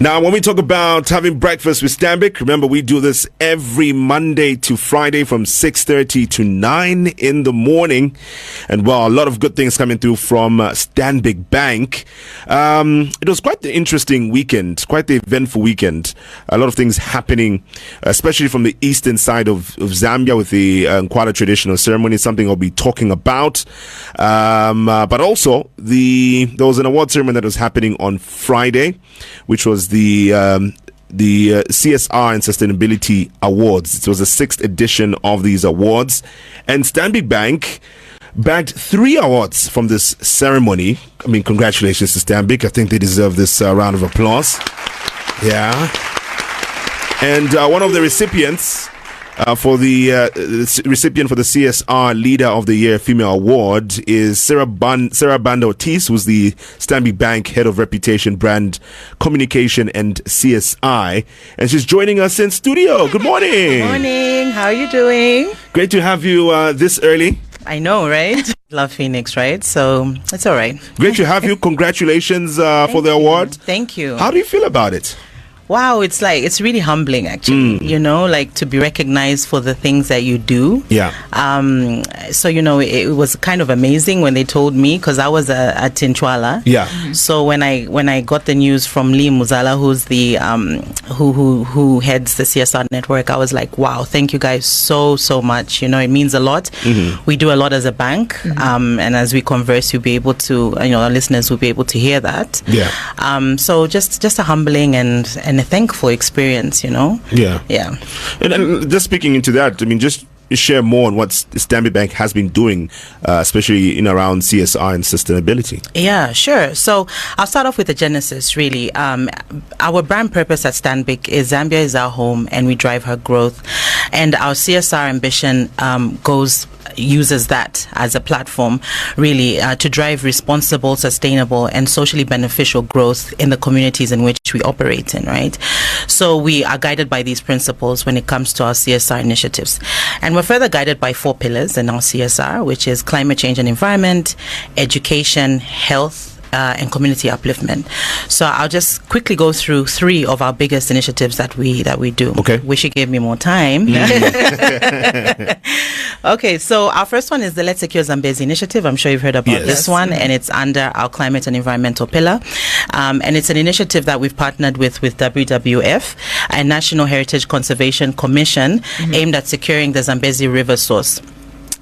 Now, when we talk about having breakfast with Stanbic, remember we do this every Monday to Friday from 6:30 to 9 in the morning. And well, a lot of good things coming through from Stanbic Bank. It was quite the interesting weekend, quite the eventful weekend. A lot of things happening, especially from the eastern side of Zambia with the Ncwala traditional ceremony, something I'll be talking about. But also, there was an award ceremony that was happening on Friday, which was the CSR and Sustainability Awards. It was the 6th edition of these awards, and Stanbic Bank bagged 3 awards from this ceremony. I mean, congratulations to Stanbic. I think they deserve this round of applause. Yeah. And one of the recipients for the recipient for the CSR Leader of the Year Female Award is Sarah Banda Ortiz, who's the Stanbic Bank Head of Reputation, Brand Communication and CSI, and she's joining us in studio. Good morning. Good morning. How are you doing? Great to have you this early. I know, right? Love Phoenix, right? So it's all right. Great to have you. Congratulations for the award. Thank you. How do you feel about it? Wow, it's really humbling, actually, to be recognized for the things that you do. Yeah. So, it was kind of amazing when they told me, because I was at Ncwala. Yeah. So when I got the news from Ncwala, who's the who heads the CSR network, I was like, wow, thank you guys so much. It means a lot. Mm-hmm. We do a lot as a bank, and as we converse, you'll be able to, our listeners will be able to hear that. Yeah. So just a humbling and a thankful experience, Yeah. And just speaking into that, I mean, just share more on what Stanbic Bank has been doing, especially in around CSR and sustainability. Yeah, sure. So I'll start off with the genesis, really. Our brand purpose at Stanbic is Zambia is our home and we drive her growth. And our CSR ambition uses that as a platform, really, to drive responsible, sustainable, and socially beneficial growth in the communities in which we operate in, right? So we are guided by these principles when it comes to our CSR initiatives. And we're further guided by 4 pillars in our CSR, which is climate change and environment, education, health, and community upliftment. So I'll just quickly go through 3 of our biggest initiatives that we do. Okay. Wish you gave me more time. Okay, so our first one is the Let's Secure Zambezi initiative. I'm sure you've heard about this one, and it's under our climate and environmental pillar. And it's an initiative that we've partnered with WWF, a National Heritage Conservation Commission, aimed at securing the Zambezi River source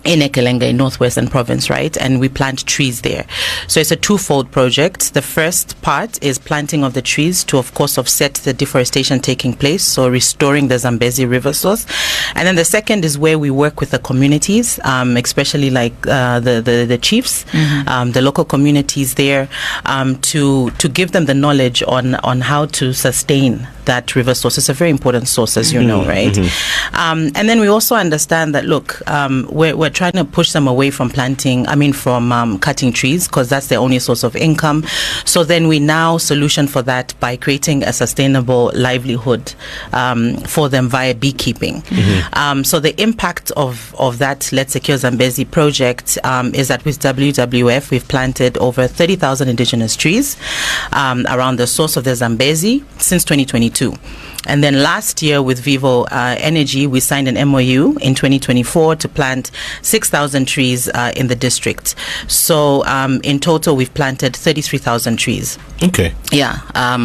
in Ekelenge, in Northwestern Province, right? And we plant trees there. So it's a twofold project. The first part is planting of the trees to, of course, offset the deforestation taking place, so restoring the Zambezi River source. And then the second is where we work with the communities, especially like the chiefs, the local communities there, to give them the knowledge on how to sustain that river source. It's a very important source, as you know, right? And then we also understand that, look, we're trying to push them away from cutting trees, because that's their only source of income. So then we now solution for that by creating a sustainable livelihood for them via beekeeping. So the impact of that Let's Secure Zambezi project is that with WWF, we've planted over 30,000 indigenous trees around the source of the Zambezi since 2022. And then last year with Vivo Energy, we signed an MOU in 2024 to plant 6,000 trees in the district. So in total, we've planted 33,000 trees. Okay. Yeah,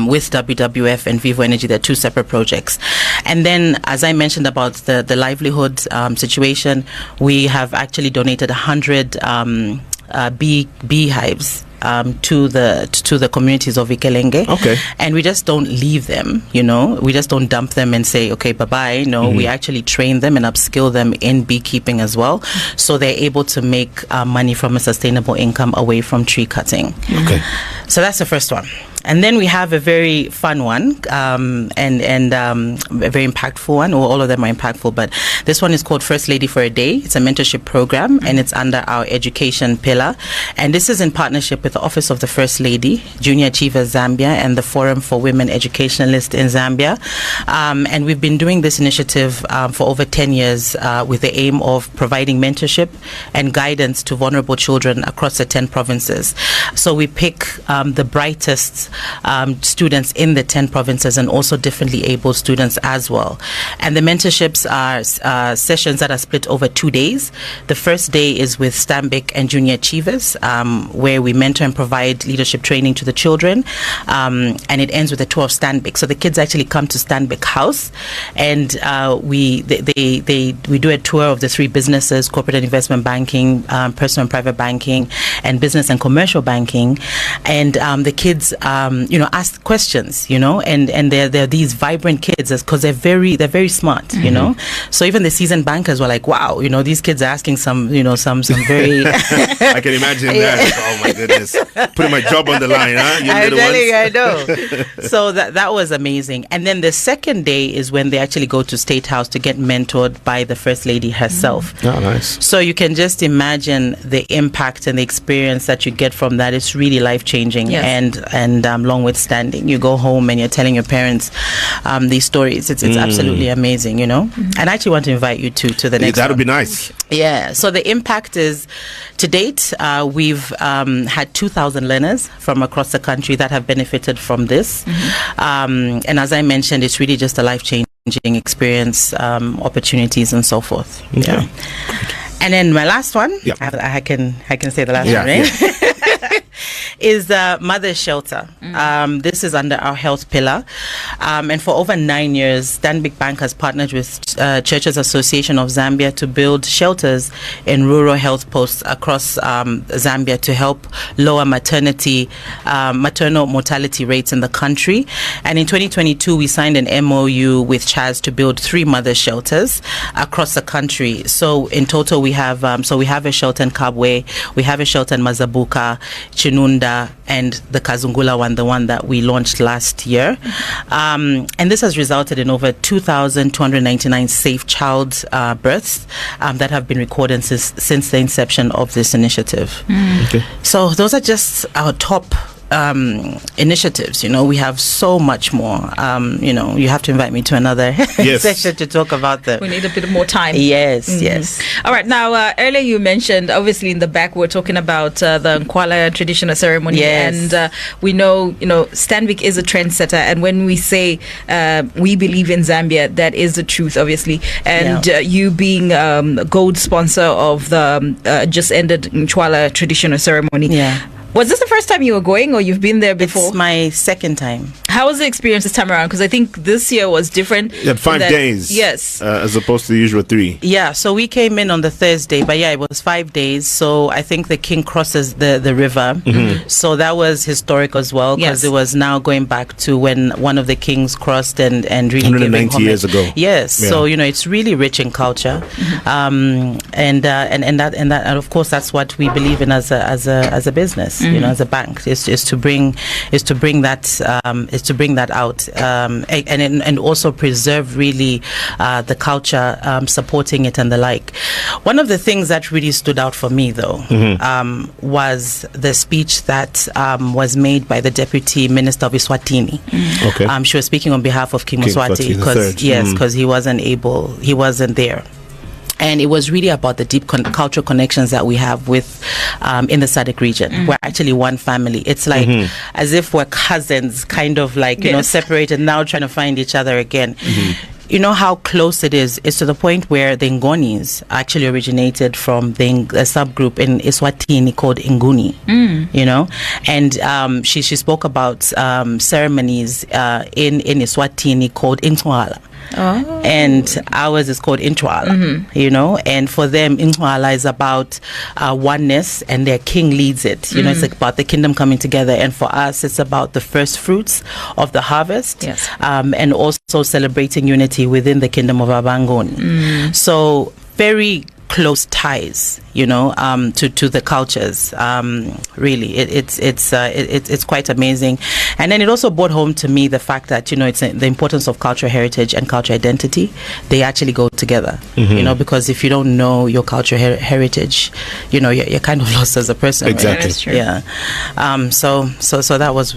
with WWF and Vivo Energy, they're 2 separate projects. And then, as I mentioned about the livelihood situation, we have actually donated 100 beehives to the communities of Ikelenge. Okay. And we just don't leave them, we just don't dump them and say, okay, bye-bye. No, we actually train them and upskill them in beekeeping as well, so they're able to make money from a sustainable income away from tree cutting. Okay. So that's the first one. And then we have a very fun one, and a very impactful one. Well, all of them are impactful, but this one is called First Lady for a Day. It's a mentorship program, and it's under our education pillar. And this is in partnership with the Office of the First Lady, Junior Achievers Zambia, and the Forum for Women Educationalists in Zambia. And we've been doing this initiative for over 10 years with the aim of providing mentorship and guidance to vulnerable children across the 10 provinces. So we pick the brightest students in the 10 provinces and also differently abled students as well. And the mentorships are sessions that are split over 2 days. The first day is with Stanbic and junior achievers, where we mentor and provide leadership training to the children, and it ends with a tour of Stanbic. So the kids actually come to Stanbic House, and we do a tour of the 3 businesses: corporate and investment banking, personal and private banking, and business and commercial banking. And the kids ask questions, and they're these vibrant kids because they're very smart, so even the seasoned bankers were like, wow, these kids are asking some very I can imagine that. Oh my goodness, putting my job on the line, huh? I know. So that was amazing. And then the second day is when they actually go to State House to get mentored by the First Lady herself. Oh, nice. So you can just imagine the impact and the experience that you get from that. It's really life-changing. Yes. and long withstanding. You go home and you're telling your parents these stories. It's absolutely amazing, And I actually want to invite you to the next That would one. be nice. Yeah. So the impact is, to date, we've had 2,000 learners from across the country that have benefited from this. And as I mentioned, it's really just a life-changing experience, opportunities and so forth. Okay. Yeah. And then my last one, yep. I can say the last one, right? Yeah. Is the Mother's Shelter. This is under our health pillar. And for over 9 years, Stanbic Bank has partnered with Churches Association of Zambia to build shelters in rural health posts across Zambia to help lower maternal mortality rates in the country. And in 2022, we signed an MOU with CHAZ to build 3 mother shelters across the country. So in total, we have a shelter in Kabwe, we have a shelter in Mazabuka, Chinunda, and the Kazungula one, the one that we launched last year. And this has resulted in over 2,299 safe child births that have been recorded since the inception of this initiative. Okay. So those are just our top initiatives. We have so much more. You have to invite me to another session to talk about them. We need a bit more time. Yes. Yes. All right. Now, earlier you mentioned, obviously in the back, we're talking about the Ncwala traditional ceremony. Yes. And we know, Stanbic is a trendsetter. And when we say we believe in Zambia, that is the truth, obviously. And you being gold sponsor of the just ended Ncwala traditional ceremony. Yeah. Was this the first time you were going, or you've been there before? It's my second time. How was the experience this time around? Because I think this year was different. You had 5 days. Yes. As opposed to the usual 3. Yeah, so we came in on the Thursday, but it was 5 days. So I think the king crosses the river. Mm-hmm. So that was historic as well, because it was now going back to when one of the kings crossed and really 190 years ago. Yes. Yeah. So, it's really rich in culture. Mm-hmm. And of course, that's what we believe in as a business. As a bank, is to bring that out, and also preserve really the culture, supporting it and the like. One of the things that really stood out for me, though, was the speech that was made by the Deputy Minister of Eswatini. Okay. She was speaking on behalf of King Mswati because he wasn't there. And it was really about the deep cultural connections that we have with in the SADC region. We're actually one family. It's like as if we're cousins, kind of like, separated, now trying to find each other again. You know how close it is. It's to the point where the Ngonis actually originated from a subgroup in Eswatini called Nguni. And she spoke about ceremonies in Eswatini called Ncwala. Oh. And ours is called Ncwala, and for them Ncwala is about oneness, and their king leads it. It's about the kingdom coming together, and for us it's about the first fruits of the harvest, and also celebrating unity within the kingdom of Abangoni. So very close ties, to the cultures. Really, it's quite amazing. And then it also brought home to me the fact that it's the importance of cultural heritage and cultural identity. They actually go together, because if you don't know your cultural heritage, you're kind of lost as a person. Exactly. Right? That's true. Yeah. So that was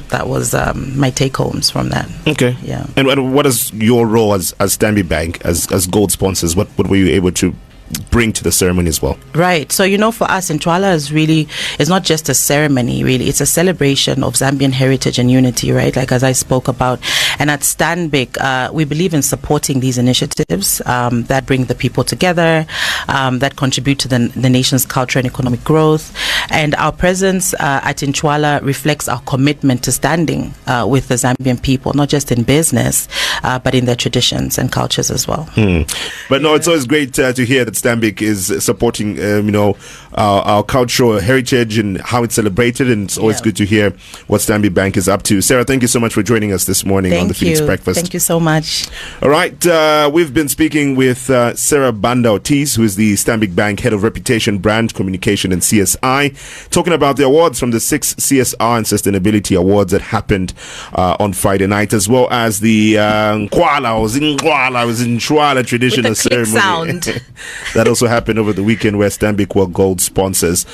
my take homes from that. Okay. Yeah. And what is your role as Stanbic Bank as gold sponsors? What were you able to bring to the ceremony as well? Right. So, for us, Ncwala is not just a ceremony, really. It's a celebration of Zambian heritage and unity, right? Like as I spoke about. And at Stanbic, we believe in supporting these initiatives that bring the people together, that contribute to the nation's culture and economic growth. And our presence at Ncwala reflects our commitment to standing with the Zambian people, not just in business, but in their traditions and cultures as well. But no, it's always great to hear that Stanbic is supporting, our cultural heritage and how it's celebrated. And it's always good to hear what Stanbic Bank is up to. Sarah, thank you so much for joining us this morning on the Phoenix Breakfast. Thank you so much. All right. We've been speaking with Sarah Banda Ortiz, who is the Stanbic Bank Head of Reputation, Brand, Communication and CSI, talking about the awards from the 6 CSR and Sustainability Awards that happened on Friday night, as well as the Ncwala traditional ceremony sound. that also happened over the weekend, where Stanbic were gold sponsors.